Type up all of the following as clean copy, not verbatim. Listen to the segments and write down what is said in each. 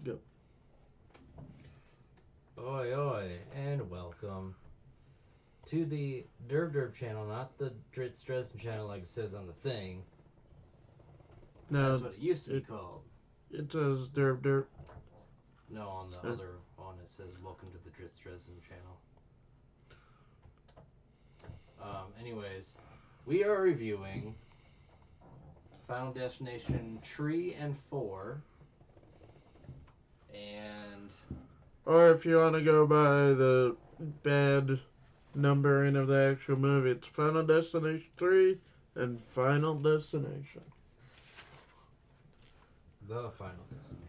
Go. Oi, oi, and welcome to the Derb Derb channel, not the Dritz Dresden channel like it says on the thing. That's No, what it used to be it called. it says derp derp. No, on the Uh, other one it says Welcome to the Dritz Dresden channel. Anyways, we are reviewing Final Destination 3 and 4. And or if you want to go by the bad numbering of the actual movie, it's Final Destination 3 and Final Destination. the Final Destination.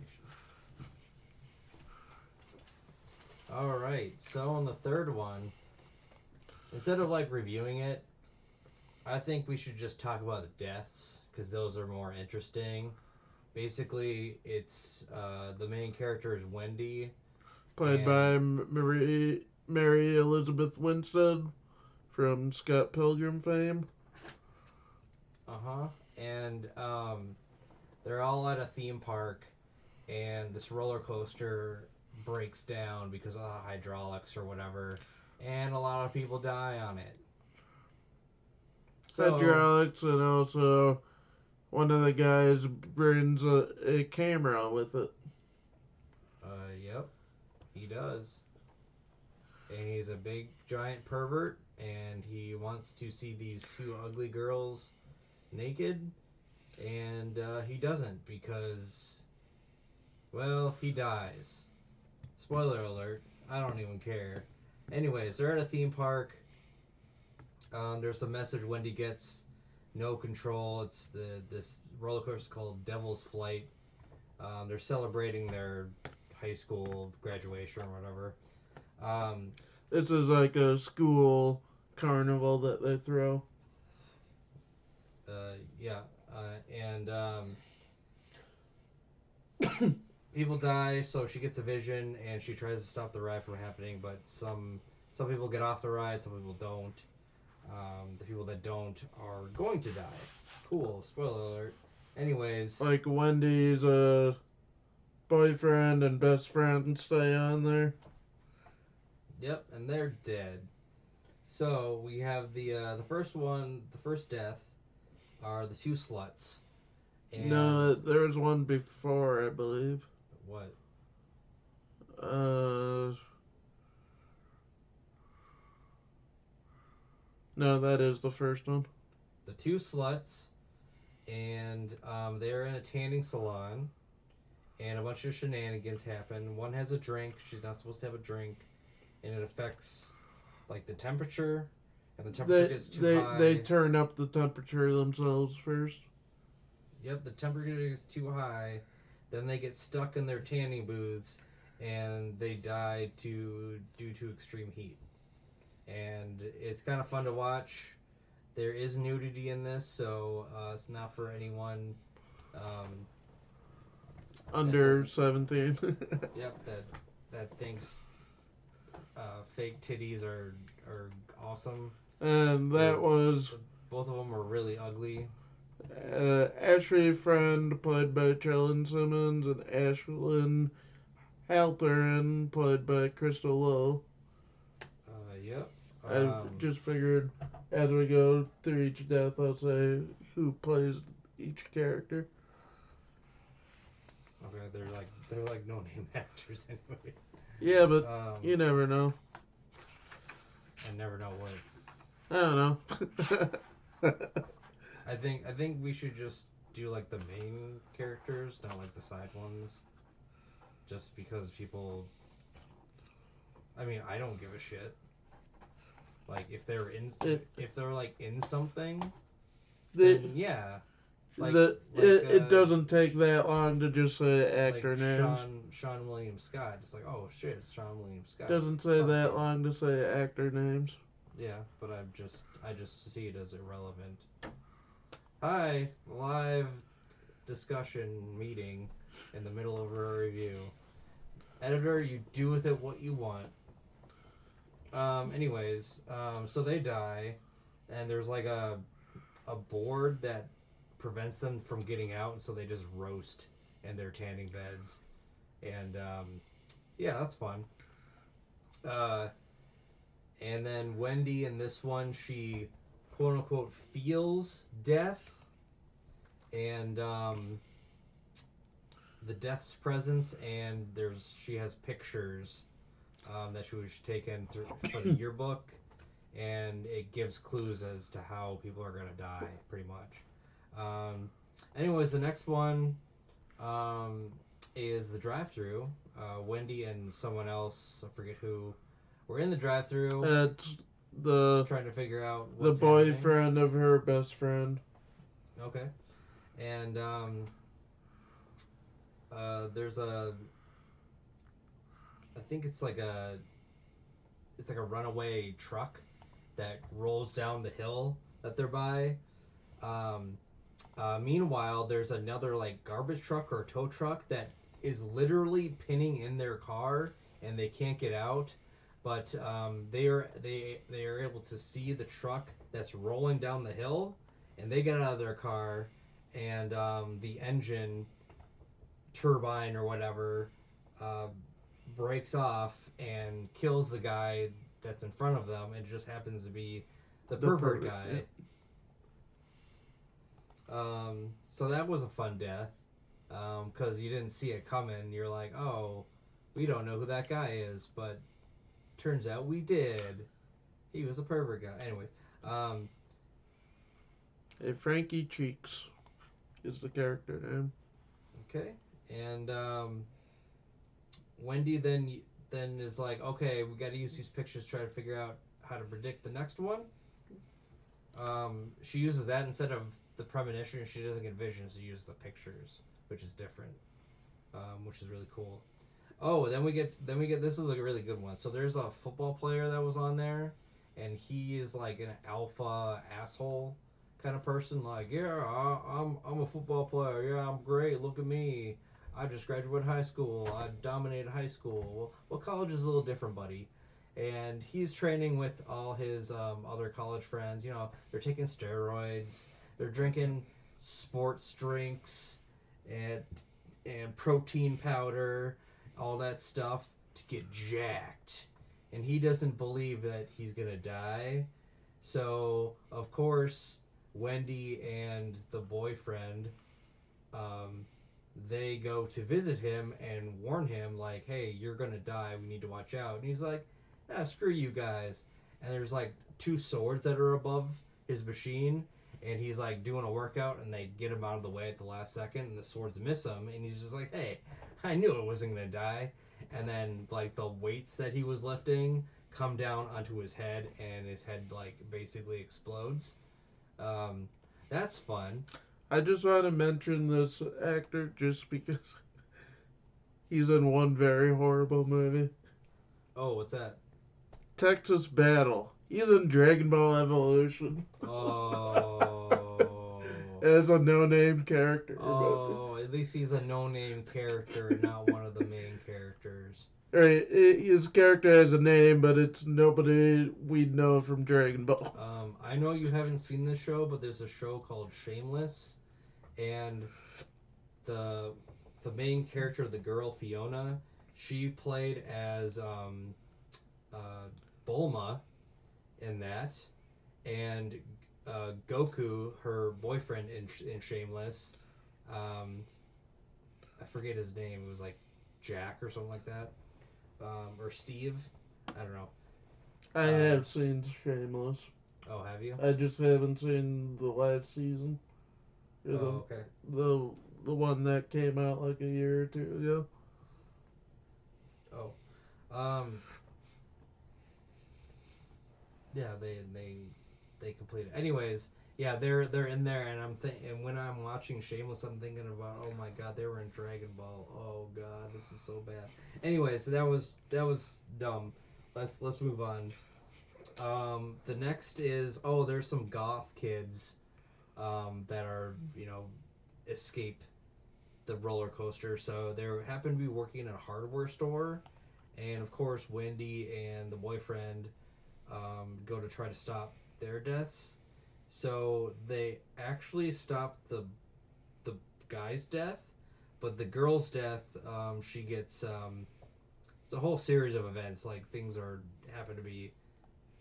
Alright, so on the third one, instead of like reviewing it, I think we should just talk about the deaths because those are more interesting. Basically, it's the main character is Wendy, Played and by Mary Elizabeth Winstead from Scott Pilgrim fame. and they're all at a theme park, and this roller coaster breaks down because of the hydraulics or whatever, and a lot of people die on it. So, Hydraulics, and also one of the guys brings a camera with it. yep, he does. And he's a big giant pervert, and he wants to see these two ugly girls naked, and he doesn't because, well, he dies. Spoiler alert. I don't even care. Anyways, they're at a theme park. There's a message Wendy gets no control. It's this roller coaster called Devil's Flight. They're celebrating their high school graduation or whatever. Um, This is like a school carnival that they throw. yeah, and people die, so she gets a vision and she tries to stop the ride from happening. But some people get off the ride, some people don't. The people that don't are going to die. Cool. Spoiler alert. Anyways, Like Wendy's boyfriend and best friend stay on there. yep, and they're dead. So we have the first one, the first death are the two sluts. And No, there was one before, I believe. what? Uh, no, that is the first one. The two sluts, and they're in a tanning salon, and a bunch of shenanigans happen. One has a drink; she's not supposed to have a drink, and it affects like the temperature, and the temperature gets too high. They turn up the temperature themselves first. Yep, the temperature gets too high. Then they get stuck in their tanning booths, and they die due to extreme heat. And it's kind of fun to watch. There is nudity in this, so it's not for anyone. Um, Under 17. Yep, that thinks fake titties are awesome. And that was Both of them are really ugly. Ashley Friend, played by Chellen Simmons, and Ashlyn Halperin, played by Crystal Lowe. Yep. I just figured as we go through each death, I'll say who plays each character. Okay, they're like no name actors anyway. Yeah, but you never know. I never know what. I don't know. I think we should just do like the main characters, not like the side ones. Just because people. I mean, I don't give a shit. Like if they're if they're like in something, then yeah. It doesn't take that long to just say actor like names. Sean William Scott. It's like, oh shit, it's Sean William Scott. Doesn't say that long to say actor names. Yeah, but I just see it as irrelevant. Hi, live discussion meeting in the middle of a review. Editor, you do with it what you want. Anyways, so they die, and there's like a board that prevents them from getting out, so they just roast in their tanning beds. And yeah, that's fun. And then Wendy in this one, she quote unquote feels death, and the death's presence, and she has pictures that she was taken through for the yearbook, and it gives clues as to how people are gonna die, pretty much. Anyways, the next one is the drive-through. Wendy and someone else, I forget who, were in the drive-through. It's the trying to figure out what's the boyfriend happening. Of her best friend. Okay, and there's I think it's like a runaway truck that rolls down the hill that they're by. Meanwhile, there's another like garbage truck or tow truck that is literally pinning in their car, and they can't get out. But they are able to see the truck that's rolling down the hill, and they get out of their car, and the engine turbine or whatever breaks off and kills the guy that's in front of them. It just happens to be the pervert guy. Yeah. So that was a fun death because you didn't see it coming. You're like, oh, we don't know who that guy is, but turns out we did. He was a pervert guy. Anyways. Hey, Frankie Cheeks is the character name. Okay. And Wendy then is like, okay, we got to use these pictures to try to figure out how to predict the next one. She uses that instead of the premonition. She doesn't get visions. She uses the pictures, which is different, which is really cool. Oh, then we get this is a really good one. So there's a football player that was on there, and he is like an alpha asshole kind of person. Like, yeah, I'm a football player. Yeah, I'm great. Look at me. I just graduated high school. I dominated high school. Well, college is a little different, buddy. And he's training with all his other college friends. You know, they're taking steroids. They're drinking sports drinks and protein powder, all that stuff to get jacked. And he doesn't believe that he's gonna die. So of course, Wendy and the boyfriend, um, they go to visit him and warn him like, "Hey, you're gonna die. We need to watch out." And he's like, "Ah, screw you guys." And there's like two swords that are above his machine, and he's like doing a workout, and they get him out of the way at the last second, and the swords miss him, and he's just like, "Hey, I knew it wasn't gonna die." And then like the weights that he was lifting come down onto his head, and his head like basically explodes. Um, that's fun. I just want to mention this actor just because he's in one very horrible movie. Oh, what's that? Texas Battle. He's in Dragon Ball Evolution Oh. as a no-name character. Oh, at least he's a no-name character, not one of the main characters. Right, his character has a name, but it's nobody we know from Dragon Ball. I know you haven't seen this show, but there's a show called Shameless, and the the main character, the girl Fiona, she played as uh, Bulma in that, and Goku, her boyfriend in Shameless, um, I forget his name. It was like Jack or something like that, or Steve. I don't know. I have seen Shameless. Oh, have you? I just haven't seen the last season. Or Oh, okay. the one that came out like a year or two ago. Oh, um, yeah, they completed. Anyways, yeah, they're in there, and and when I'm watching Shameless, I'm thinking about, oh my god, they were in Dragon Ball. Oh god, this is so bad. Anyways, so that was dumb. Let's move on. The next is, oh, there's some goth kids, that are, escape the roller coaster. So they happen to be working in a hardware store, and of course Wendy and the boyfriend go to try to stop their deaths. So they actually stop the guy's death, but the girl's death, she gets it's a whole series of events. Like things are happen to be.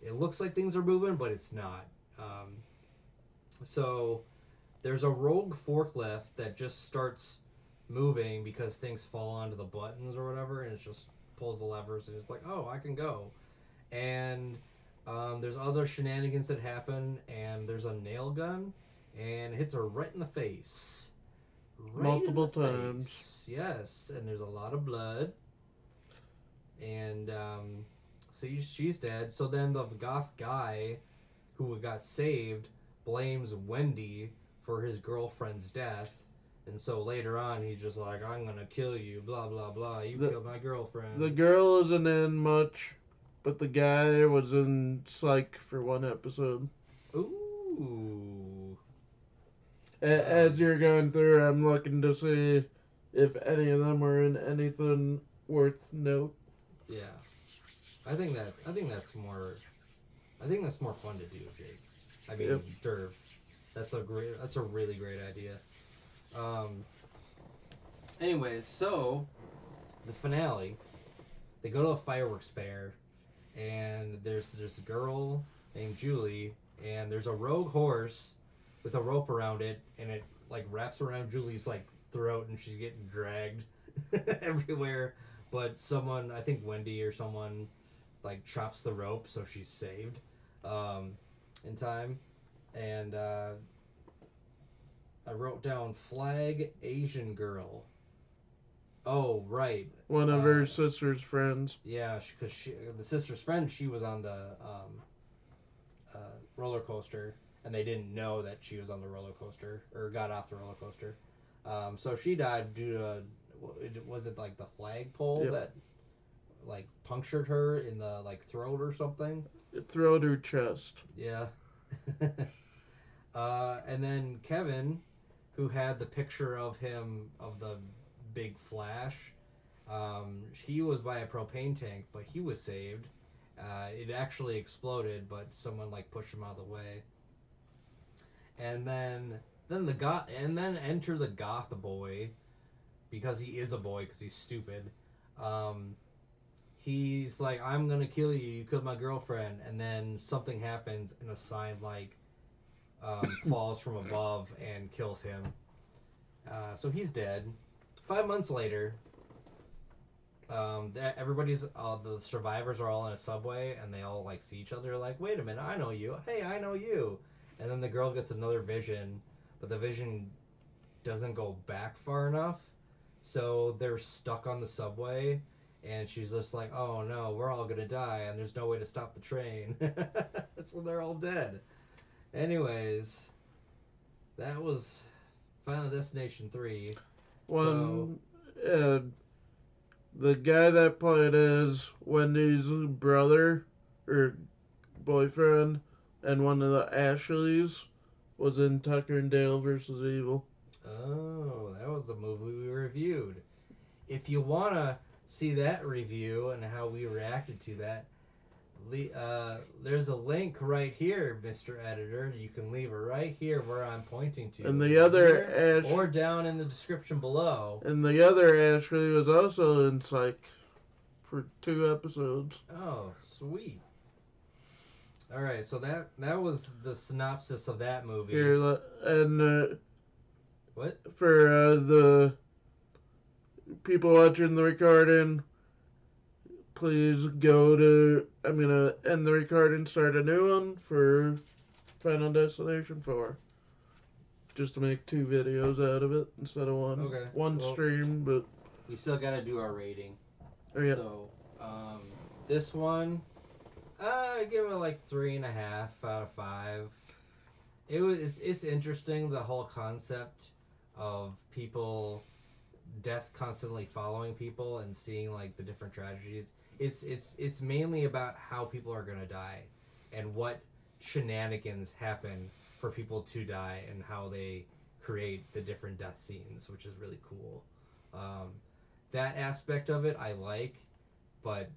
It looks like things are moving, but it's not. So there's a rogue forklift that just starts moving because things fall onto the buttons or whatever, and it just pulls the levers, and it's like, oh, I can go. And there's other shenanigans that happen, and there's a nail gun, and it hits her right in the face. Right Multiple in the times. face. Yes, and there's a lot of blood. And she's dead. So then the goth guy who got saved blames Wendy for his girlfriend's death. And so later on, he's just like, I'm gonna kill you, blah, blah, blah. You killed my girlfriend. The girl isn't in much, but the guy was in Psych for one episode. Ooh. As you're going through, I'm looking to see if any of them were in anything worth note. Yeah. I think that's more fun to do, Jake. I mean, Yep. Derv. That's a really great idea. Anyways, so the finale, they go to a fireworks fair, and there's a girl named Julie, and there's a rogue horse with a rope around it, and it like wraps around Julie's like throat, and she's getting dragged everywhere. But someone, I think Wendy or someone, like chops the rope, so she's saved in time. And I wrote down flag Asian girl. Oh, right. One of her sister's friends. Yeah, because the sister's friend, she was on the roller coaster, and they didn't know that she was on the roller coaster or got off the roller coaster. So she died due to was it like the flagpole Yep. that like punctured her in the like throat or something? Throat or chest. Yeah. And then Kevin, who had the picture of him of the big flash, he was by a propane tank, but he was saved. It actually exploded, but someone like pushed him out of the way. And then enter the goth boy, because he is a boy because he's stupid. Um, he's like, I'm gonna kill you. You killed my girlfriend. And then something happens, and a sign like falls from above and kills him. So he's dead. 5 months later, the survivors are all in a subway, and they all like see each other. Like, wait a minute, I know you. Hey, I know you. And then the girl gets another vision, but the vision doesn't go back far enough, so they're stuck on the subway. And she's just like, oh no, we're all gonna die, and there's no way to stop the train. So they're all dead. Anyways, that was Final Destination 3. One, the guy that played as Wendy's brother or boyfriend, and one of the Ashleys was in Tucker and Dale versus Evil. Oh, that was the movie we reviewed. If you want to see that review and how we reacted to that, there's a link right here, Mr. Editor. You can leave it right here where I'm pointing to. And the other Ash, or down in the description below. And the other Ashley was also in Psych for 2 episodes. Oh, sweet. All right, so that was the synopsis of that movie. Here, and what? For the people watching the recording, please go to. I'm gonna end the recording, start a new one for Final Destination 4. Just to make 2 videos out of it instead of one. Okay. One stream, but we still gotta do our rating. Oh yeah. So, this one, I give it like 3.5 out of 5. It's interesting, the whole concept of people, death constantly following people and seeing like the different tragedies. It's mainly about how people are gonna die and what shenanigans happen for people to die and how they create the different death scenes, which is really cool. That aspect of it I like, but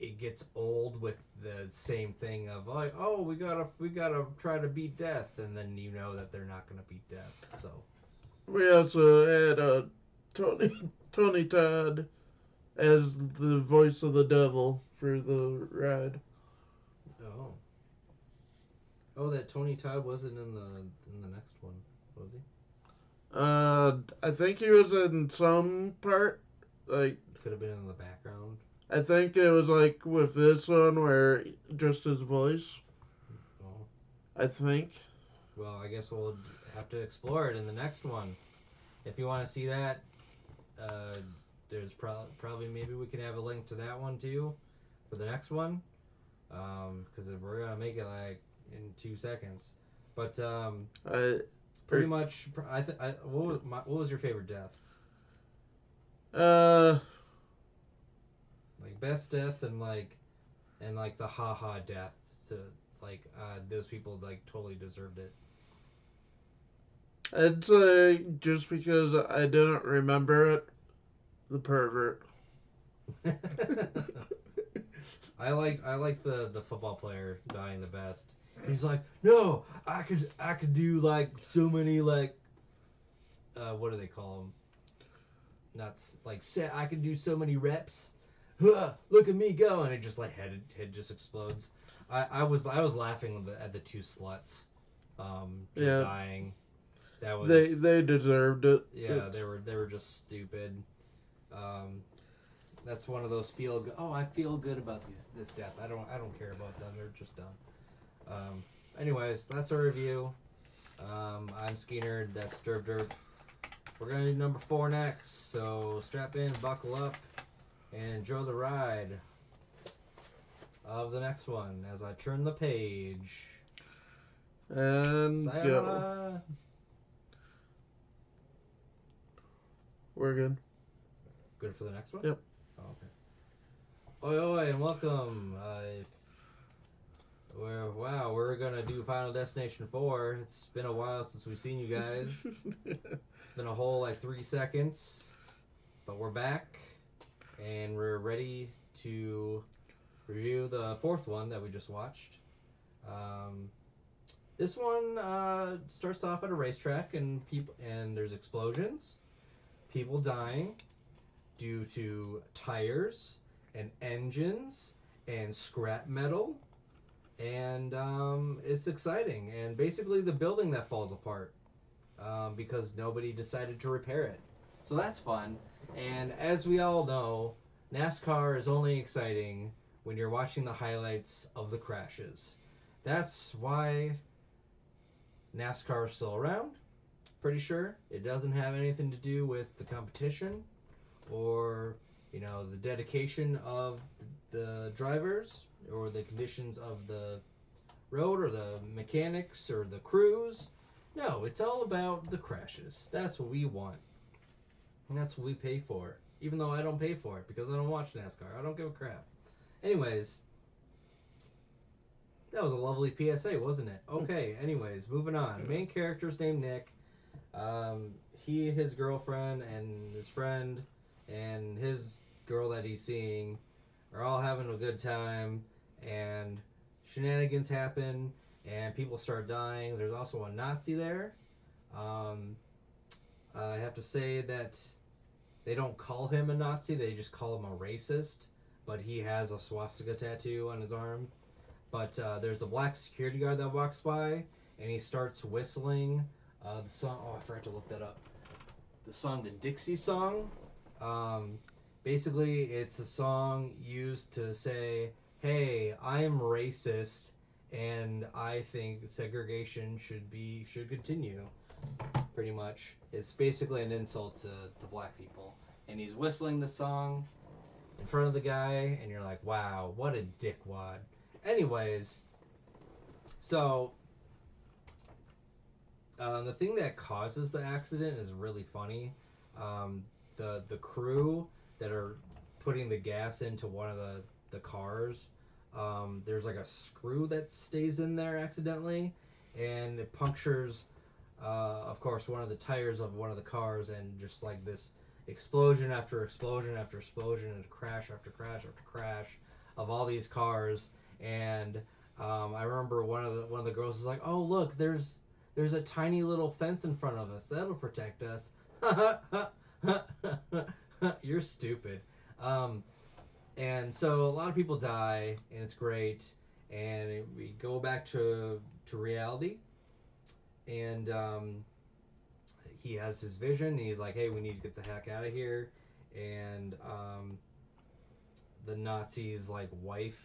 it gets old with the same thing of like, oh, we gotta try to beat death, and then you know that they're not gonna beat death. So we also had Tony Todd as the voice of the devil for the ride. Oh, that Tony Todd wasn't in the next one, was he? I think he was in some part. Like, could have been in the background. I think it was like with this one where just his voice. Oh. I think. Well, I guess we'll have to explore it in the next one. If you want to see that, there's probably maybe we can have a link to that one too for the next one, because we're gonna make it like in 2 seconds. But pretty much, what was your favorite death? Like best death and like the haha death. So like those people like totally deserved it. I'd say just because I didn't remember it, the pervert. I like the football player dying the best. He's like, no, I could do like so many like what do they call them? Not like set. I could do so many reps. Huh, look at me go, and it just like head just explodes. I was laughing at the 2 sluts, just dying. That was they deserved it. Yeah, they were just stupid. That's one of those I feel good about this death. I don't care about them. They're just dumb. Anyways, that's our review. I'm Skeeter. That's Derp Derp. We're gonna do number 4 next. So strap in, buckle up, and enjoy the ride of the next one as I turn the page. And go. Sayonara. We're good. Good for the next one? Yep. Oh, okay. Oi, oi, and welcome. We're gonna do Final Destination 4. It's been a while since we've seen you guys. It's been a whole like 3 seconds, but we're back, and we're ready to review the fourth one that we just watched. This one starts off at a racetrack, and there's explosions, people dying due to tires and engines and scrap metal, and it's exciting. And basically, the building that falls apart because nobody decided to repair it. So that's fun. And as we all know, NASCAR is only exciting when you're watching the highlights of the crashes. That's why NASCAR is still around. Pretty sure it doesn't have anything to do with the competition or the dedication of the drivers or the conditions of the road or the mechanics or the crews. No, it's all about the crashes. That's what we want. And that's what we pay for. Even though I don't pay for it because I don't watch NASCAR. I don't give a crap. Anyways, that was a lovely PSA, wasn't it? Okay, anyways, moving on. Main character's named Nick. His girlfriend, and his friend, and his girl that he's seeing are all having a good time, and shenanigans happen, and people start dying. There's also a Nazi there. I have to say that they don't call him a Nazi, they just call him a racist, but he has a swastika tattoo on his arm. But there's a black security guard that walks by, and he starts whistling the song. Oh, I forgot to look that up. The song, the Dixie Song. Basically, it's a song used to say, "Hey, I'm racist, and I think segregation should continue." Pretty much, it's basically an insult to black people. And he's whistling the song in front of the guy, and you're like, "Wow, what a dickwad." Anyways, so the thing that causes the accident is really funny. The crew that are putting the gas into one of the cars, there's like a screw that stays in there accidentally, and it punctures, of course, one of the tires of one of the cars, and just like this explosion after explosion after explosion, and crash after crash after crash of all these cars. And I remember one of the girls was like, "Oh, look, there's a tiny little fence in front of us. That'll protect us." You're stupid. And so a lot of people die, and it's great. And we go back to reality, and he has his vision. And he's like, "Hey, we need to get the heck out of here." And the Nazi's like wife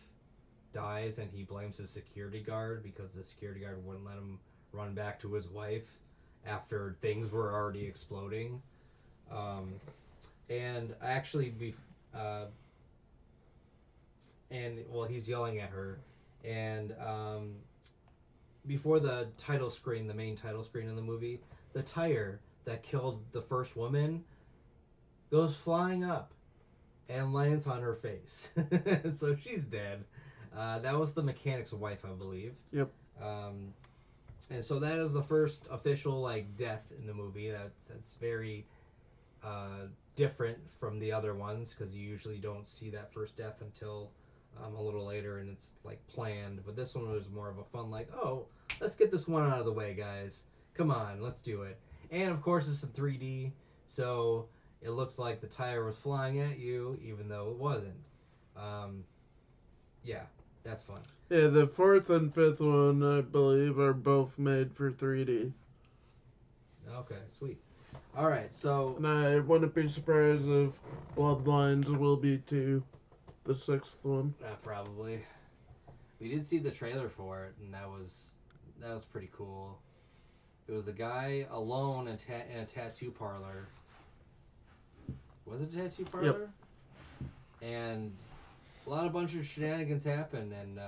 dies, and he blames his security guard because the security guard wouldn't let him run back to his wife after things were already exploding. And actually, he's yelling at her, and before the title screen, the main title screen in the movie, the tire that killed the first woman goes flying up and lands on her face. So she's dead. That was the mechanic's wife, I believe. Yep. And so that is the first official like death in the movie. That's very different from the other ones because you usually don't see that first death until a little later, and it's like planned. But this one was more of a fun, like, oh, let's get this one out of the way, guys. Come on, let's do it. And of course, it's in 3D, so it looked like the tire was flying at you, even though it wasn't. Yeah, that's fun. Yeah, the fourth and fifth one, I believe, are both made for 3D. Okay, sweet. All right, so And I wouldn't be surprised if Bloodlines will be too, the sixth one. probably we did see the trailer for it, and that was pretty cool. It was a guy alone in a tattoo parlor. Was it a tattoo parlor? Yep. And a bunch of shenanigans happen, and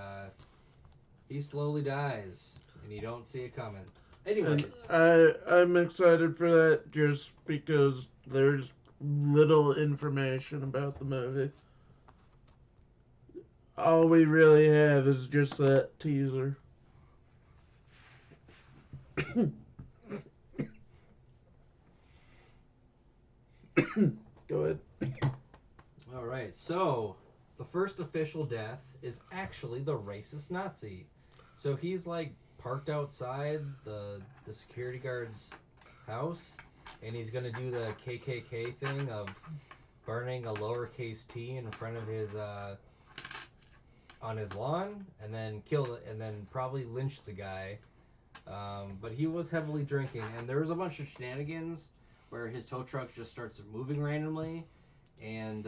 he slowly dies. and you don't see it coming. And Anyways, I'm excited for that just because there's little information about the movie. All we really have is just that teaser. Go ahead. all right. So the first official death is actually the racist Nazi. So he's like parked outside the security guard's house, and he's gonna do the KKK thing of burning a lowercase t in front of his on his lawn, and then and then probably lynch the guy. But he was heavily drinking, and there was a bunch of shenanigans where his tow truck just starts moving randomly, and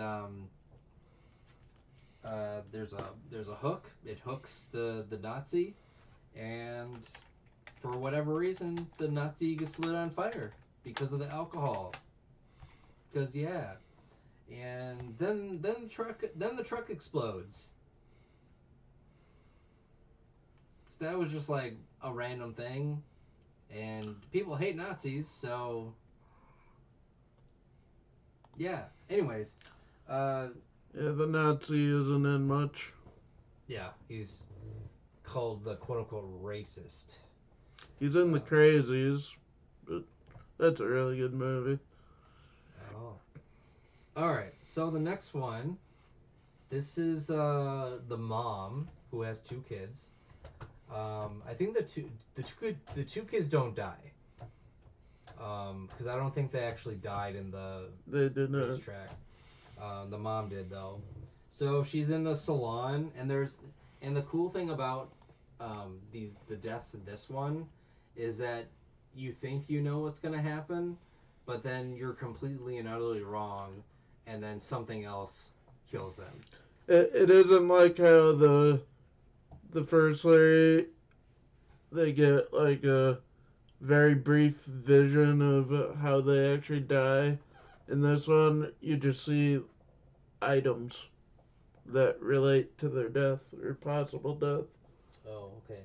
there's a hook. It hooks the Nazi, and for whatever reason, the Nazi gets lit on fire because of the alcohol. Because yeah, and then the truck explodes. So that was just like a random thing, and people hate Nazis, so yeah. Anyways, uh, Yeah, the Nazi isn't in much. yeah, he's called the quote unquote racist. He's in The Uh, Crazies, but that's a really good movie. oh, all right. So the next one, this is the mom who has two kids. I think the two kids don't die. Because I don't think they actually died in the They did not. racetrack. The mom did though. So she's in the salon, and the cool thing about the deaths in this one is that you think you know what's gonna happen, but then you're completely and utterly wrong, and then something else kills them. It isn't like how the first Larry they get like a very brief vision of how they actually die. In this one, you just see items that relate to their death or possible death. Oh, okay.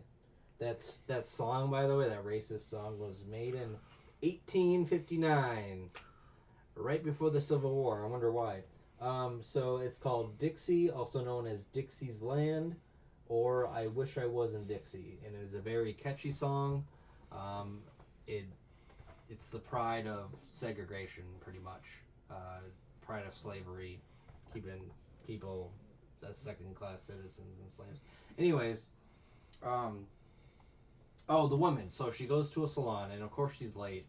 That song, by the way, that racist song was made in 1859, right before the Civil War. I wonder why. So it's called Dixie, also known as Dixie's Land, or I Wish I Was in Dixie, and it is a very catchy song. Um, it it's the pride of segregation, pretty much. Pride of slavery, keeping people as second class citizens and slaves. Anyways, um, oh, the woman. So she goes to a salon, and of course she's late.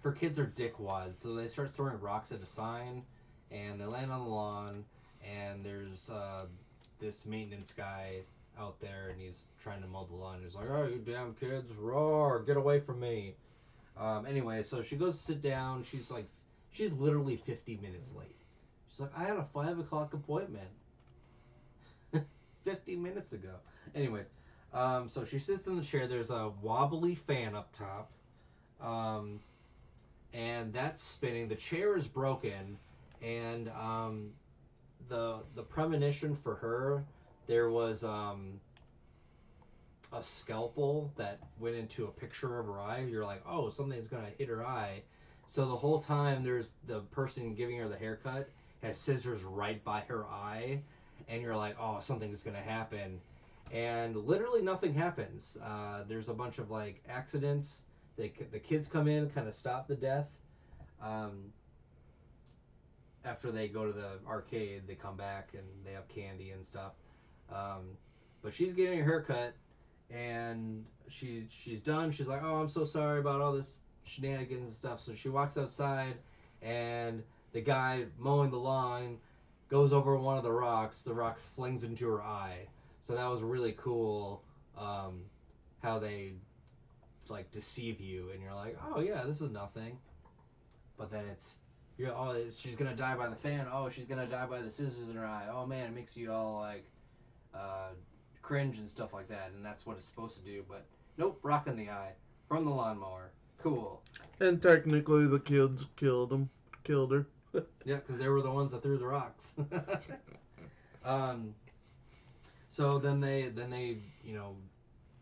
Her kids are dickwads, so they start throwing rocks at a sign, and they land on the lawn. And there's this maintenance guy out there, and he's trying to mow the lawn. He's like, "Oh, you damn kids, roar! Get away from me!" Anyway, so she goes to sit down. She's literally 50 minutes late. She's like, "I had a 5 o'clock appointment 50 minutes ago." Anyways, so she sits in the chair. There's a wobbly fan up top. Um, and that's spinning. The chair is broken, and the premonition for her, there was a scalpel that went into a picture of her eye. You're like, oh, something's gonna hit her eye. So the whole time, there's the person giving her the haircut has scissors right by her eye, and you're like, oh, something's gonna happen, and literally nothing happens. There's a bunch of like accidents. The kids come in, kind of stop the death. Um, After they go to the arcade, they come back and they have candy and stuff. Um, but she's getting a haircut, and she's done. She's like, "Oh, I'm so sorry about all this shenanigans and stuff." So she walks outside, and the guy mowing the lawn goes over one of the rocks. The rock flings into her eye. So that was really cool. How they like deceive you, and you're like, "Oh yeah, this is nothing." But then she's gonna die by the fan. Oh, she's gonna die by the scissors in her eye. Oh man, it makes you all like uh, cringe and stuff like that, and that's what it's supposed to do. But nope, rock in the eye from the lawnmower. Cool. And technically, the kids killed her. Yeah, because they were the ones that threw the rocks. um, so then they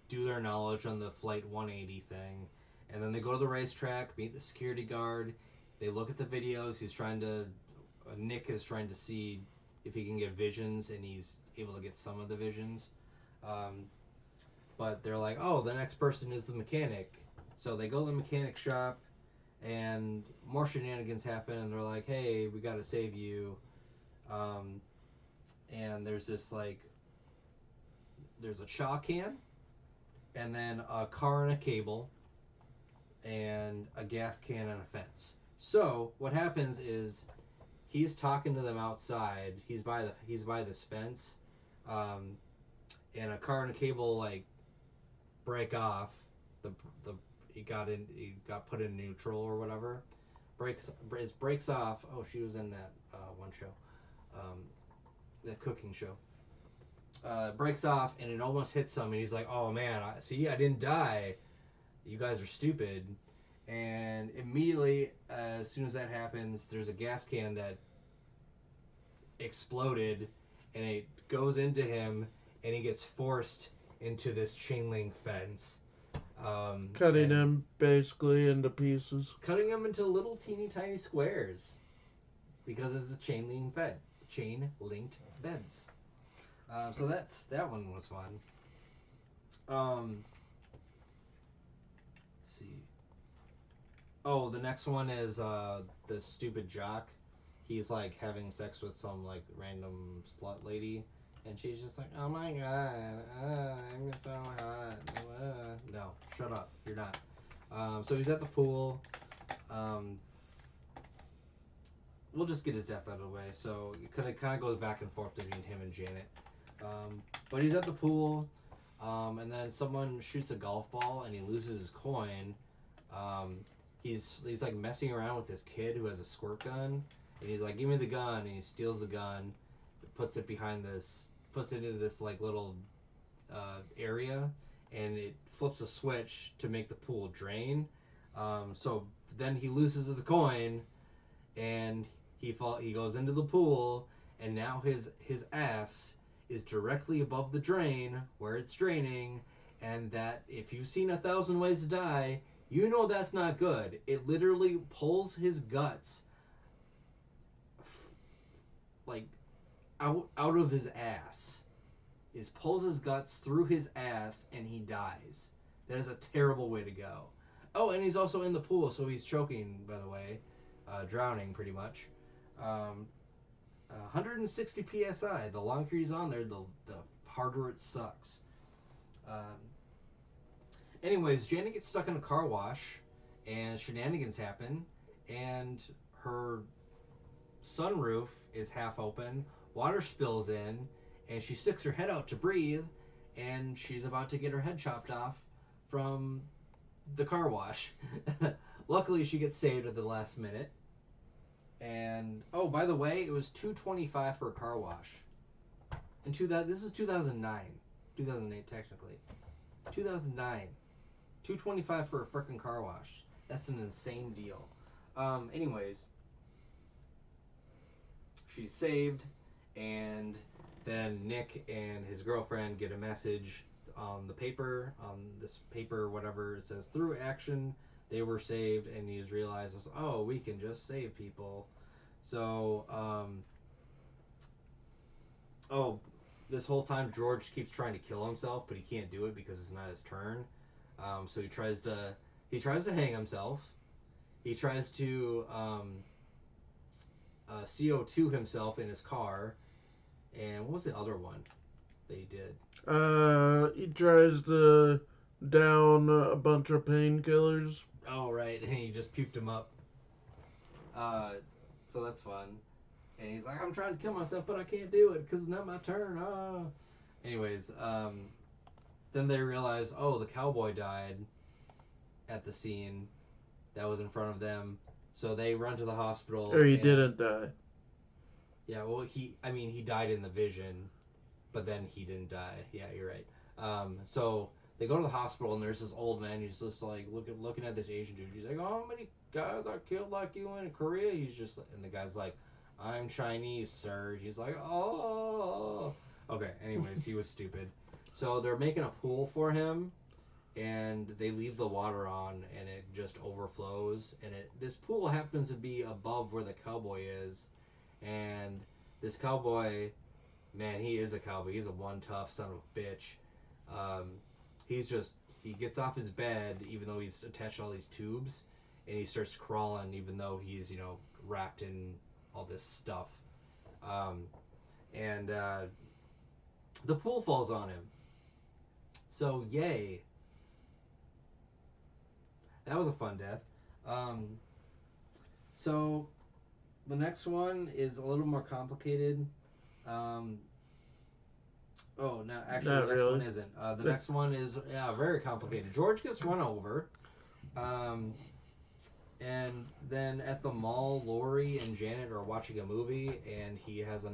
do their knowledge on the Flight 180 thing, and then they go to the racetrack, meet the security guard. They look at the videos. Nick is trying to see if he can get visions, and he's able to get some of the visions. Um, but they're like, oh, the next person is the mechanic. So they go to the mechanic shop, and more shenanigans happen, and they're like, hey, we gotta save you. Um, and there's a chalk can, and then a car and a cable, and a gas can and a fence. So what happens is he's talking to them outside. He's by this fence, um, and a car and a cable like break off. The he got put in neutral or whatever. Breaks off. Oh, she was in that one show, um, that cooking show. Breaks off and it almost hits him, and he's like, "Oh man, I didn't die. You guys are stupid." And immediately, as soon as that happens, there's a gas can that exploded, and it goes into him, and he gets forced into this chain link fence, Cutting him basically into pieces. cutting him into little teeny tiny squares because it's a chain linked fence. So that one was fun. Let's see. Oh, the next one is the stupid jock. He's like having sex with some like random slut lady, and she's just like, "Oh my god, I'm so hot." No, shut up. You're not. So he's at the pool. Um, we'll just get his death out of the way. So it kind of goes back and forth between him and Janet. But he's at the pool, and then someone shoots a golf ball, and he loses his coin. Um, he's like messing around with this kid who has a squirt gun, and he's like, "Give me the gun," and he steals the gun, puts it into this like little area, and it flips a switch to make the pool drain. So then he loses his coin, and he goes into the pool, and now his ass is directly above the drain where it's draining, and that if you've seen 1,000 Ways to Die, you know that's not good. It literally pulls his guts like out of his ass. It pulls his guts through his ass and he dies. That is a terrible way to go. Oh, and he's also in the pool, so he's choking, by the way, drowning pretty much. 160 psi. The longer he's on there, the harder it sucks. Um, Anyways, Janet gets stuck in a car wash, and shenanigans happen, and her sunroof is half open. Water spills in, and she sticks her head out to breathe, and she's about to get her head chopped off from the car wash. Luckily, she gets saved at the last minute. And oh, by the way, it was $225 for a car wash. This is 2009, 2008 technically. 2009, $225 for a freaking car wash. That's an insane deal. Anyways, she's saved, and then Nick and his girlfriend get a message on this paper, whatever. It says, through action, they were saved, and he realizes, oh, we can just save people. So, this whole time George keeps trying to kill himself, but he can't do it because it's not his turn. So he tries to hang himself. He tries to CO2 himself in his car. And what was the other one that he did? He tries to down a bunch of painkillers. Oh, right, and he just puked him up. So that's fun. And he's like, I'm trying to kill myself, but I can't do it because it's not my turn. Anyways, then they realize, oh, the cowboy died at the scene that was in front of them. So they run to the hospital. Or he didn't die. Yeah, well, he died in the vision, but then he didn't die. Yeah, you're right. So they go to the hospital, and there's this old man who's just like looking at this Asian dude. He's like, oh, how many guys are killed like you in Korea? He's just, and the guy's like, I'm Chinese, sir. He's like, oh. Okay, anyways, he was stupid. So they're making a pool for him, and they leave the water on, and it just overflows. And this pool happens to be above where the cowboy is, and this cowboy, man, he is a cowboy. He's a one tough son of a bitch. Um, he gets off his bed even though he's attached to all these tubes, and he starts crawling even though he's wrapped in all this stuff. Um, and the pool falls on him. So yay, that was a fun death. Um, so the next one is a little more complicated. Um, Oh no! Actually, Not the next one really. isn't. The next one is very complicated. George gets run over, um, and then at the mall, Lori and Janet are watching a movie, and Nick has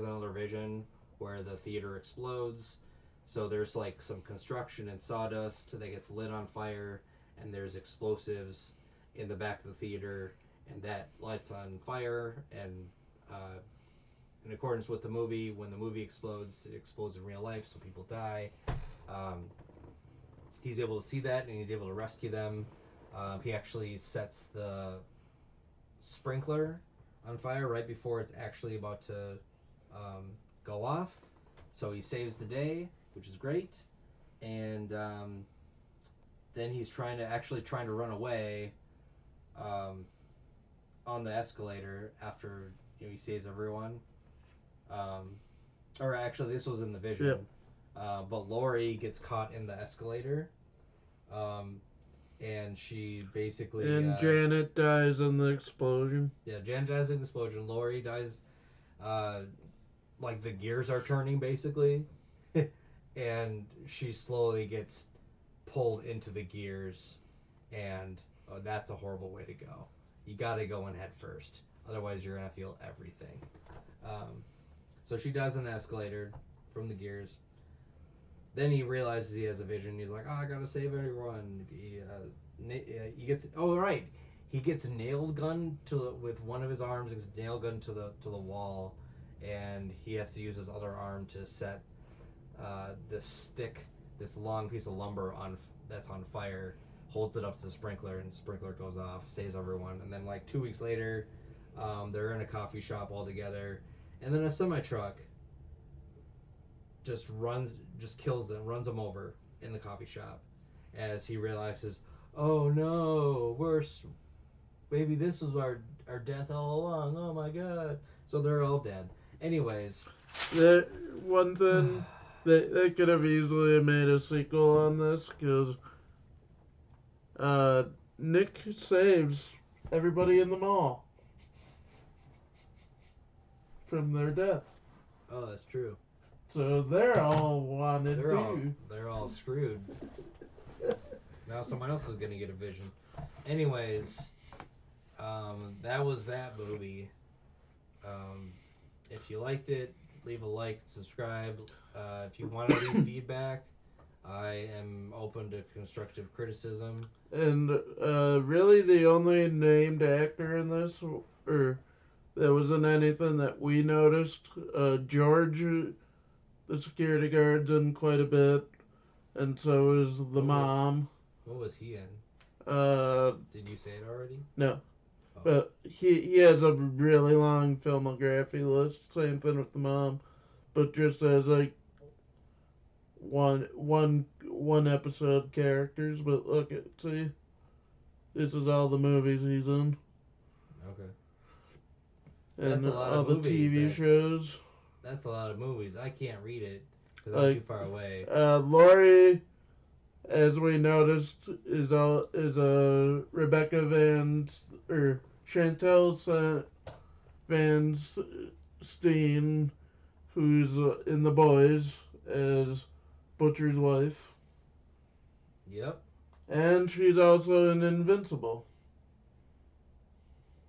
another vision where the theater explodes. So there's like some construction and sawdust that gets lit on fire, and there's explosives in the back of the theater, and that lights on fire, and uh, in accordance with the movie, when the movie explodes, it explodes in real life, so people die. Um, he's able to see that, and he's able to rescue them. He actually sets the sprinkler on fire right before it's actually about to go off. So he saves the day, which is great. And then he's trying to run away um, on the escalator after he saves everyone. Um, or actually, this was in the vision. Yep. But Lori gets caught in the escalator, um, and she basically And Janet dies in the explosion. Janet dies in the explosion. Lori dies, uh, like the gears are turning basically, and she slowly gets pulled into the gears, and that's a horrible way to go. You got to go in head first, otherwise you're gonna feel everything. Um, so she dies in the escalator from the gears. Then he realizes he has a vision. He's like, "Oh, I gotta save everyone." He gets right. He gets nailed gun with one of his arms. Gets nail gun to the wall, and he has to use his other arm to set this stick, this long piece of lumber that's on fire. Holds it up to the sprinkler, and the sprinkler goes off, saves everyone. And then like 2 weeks later, they're in a coffee shop all together, and then a semi truck just kills them, runs them over in the coffee shop, as he realizes, oh no, maybe this was our death all along. Oh my god! So they're all dead. Anyways, One thing, they could have easily made a sequel on this because Nick saves everybody in the mall from their death. oh, that's true. So they're all wanted too. They're all screwed. Now someone else is gonna get a vision. Anyways, that was that movie. If you liked it, leave a like, subscribe. If you want to leave feedback, I am open to constructive criticism. And really, the only named actor in this, or there wasn't anything that we noticed. George, the security guard's in quite a bit, and so is the mom. What was he in? Did you say it already? No. Oh. But he has a really long filmography list. Same thing with the mom, but just as like one episode characters. But look at see, this is all the movies he's in. Okay. And all the TV shows. That's a lot of movies. I can't read it because I'm too far away. Lori, as we noticed, is a Rebecca Chantel Van Steen, who's in The Boys as Butcher's wife. Yep. And she's also in Invincible.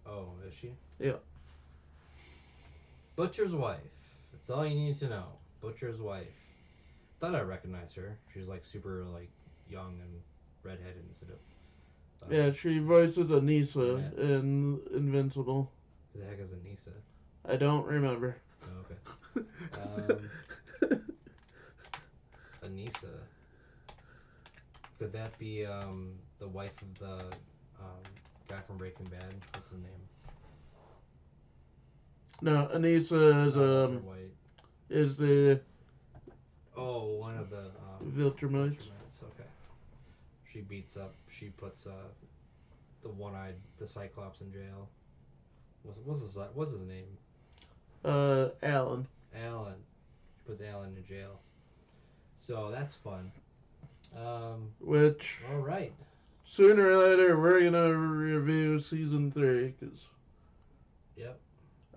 Oh, is she? Yeah. Butcher's wife. That's all you need to know. Butcher's wife. Thought I recognized her. She's like super like young and redheaded instead of. Yeah, she voices Anissa in Invincible. Who the heck is Anissa? I don't remember. Oh, okay. Anissa. Could that be the wife of the guy from Breaking Bad? What's his name? No, Anissa is Not Walter White. is the Oh, one of the Viltrumites. Okay. She puts the one-eyed, the Cyclops in jail. What's his name? Alan. Alan. She puts Alan in jail. So that's fun. Which All right. sooner or later we're gonna review season 3 because Yep.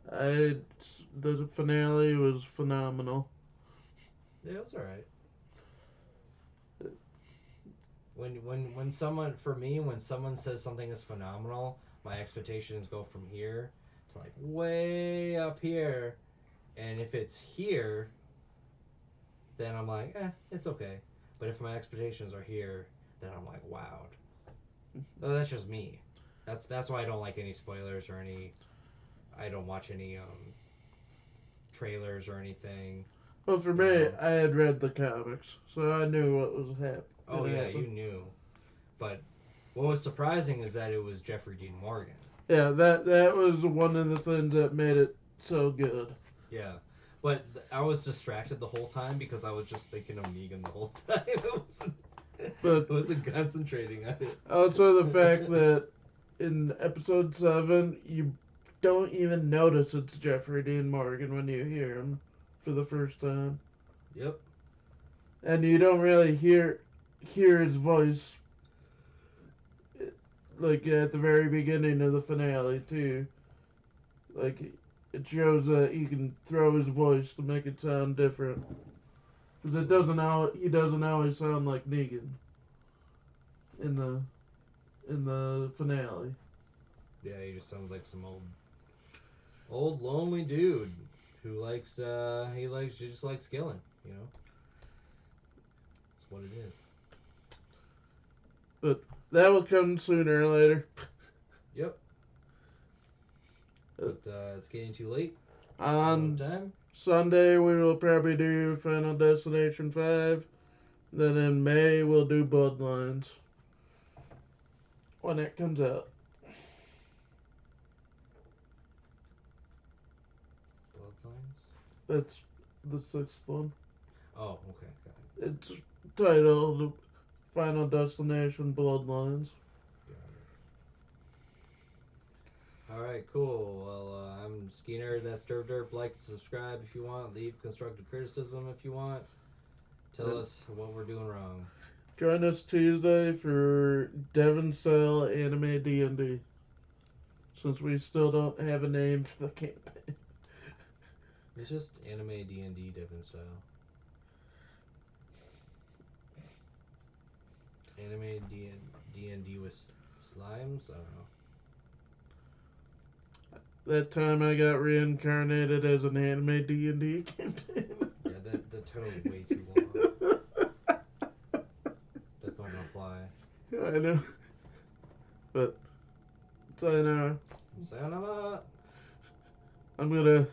the finale was phenomenal. Yeah, it's all right. When someone when someone says something is phenomenal, my expectations go from here to like way up here, and if it's here, then I'm like, it's okay. But if my expectations are here, then I'm like, wowed. So that's just me. That's why I don't like any spoilers or any. I don't watch any trailers or anything. Well, for me, I had read the comics, so I knew what was happening. Oh yeah, you knew. But what was surprising is that it was Jeffrey Dean Morgan. Yeah, that was one of the things that made it so good. Yeah, but I was distracted the whole time because I was just thinking of Negan the whole time. I wasn't concentrating on it. Also, the fact that in episode 7, you don't even notice it's Jeffrey Dean Morgan when you hear him for the first time. Yep. And you don't really hear his voice like at the very beginning of the finale too. Like it shows that he can throw his voice to make it sound different. Because he doesn't always sound like Negan in the finale. Yeah, he just sounds like some old lonely dude who just likes killing, you know. That's what it is. But that will come sooner or later. Yep. But it's getting too late. On time. Sunday we will probably do Final Destination 5. Then in May we'll do Bloodlines. When it comes out. Bloodlines? That's the 6th one. Oh, okay. Got it. It's titled Final Destination Bloodlines. Alright, cool. Well, I'm Skeeter. That's Derp Derp. Like, subscribe if you want. Leave constructive criticism if you want. Tell us what we're doing wrong. Join us Tuesday for Devon Style Anime D&D. Since we still don't have a name for the campaign. It's just Anime D&D Devon Style. Anime D&D with slimes? I don't know. That time I got reincarnated as an anime D&D campaign. Yeah, the title is way too long. That's not gonna fly. I know. But sayonara. Sayonara. I'm gonna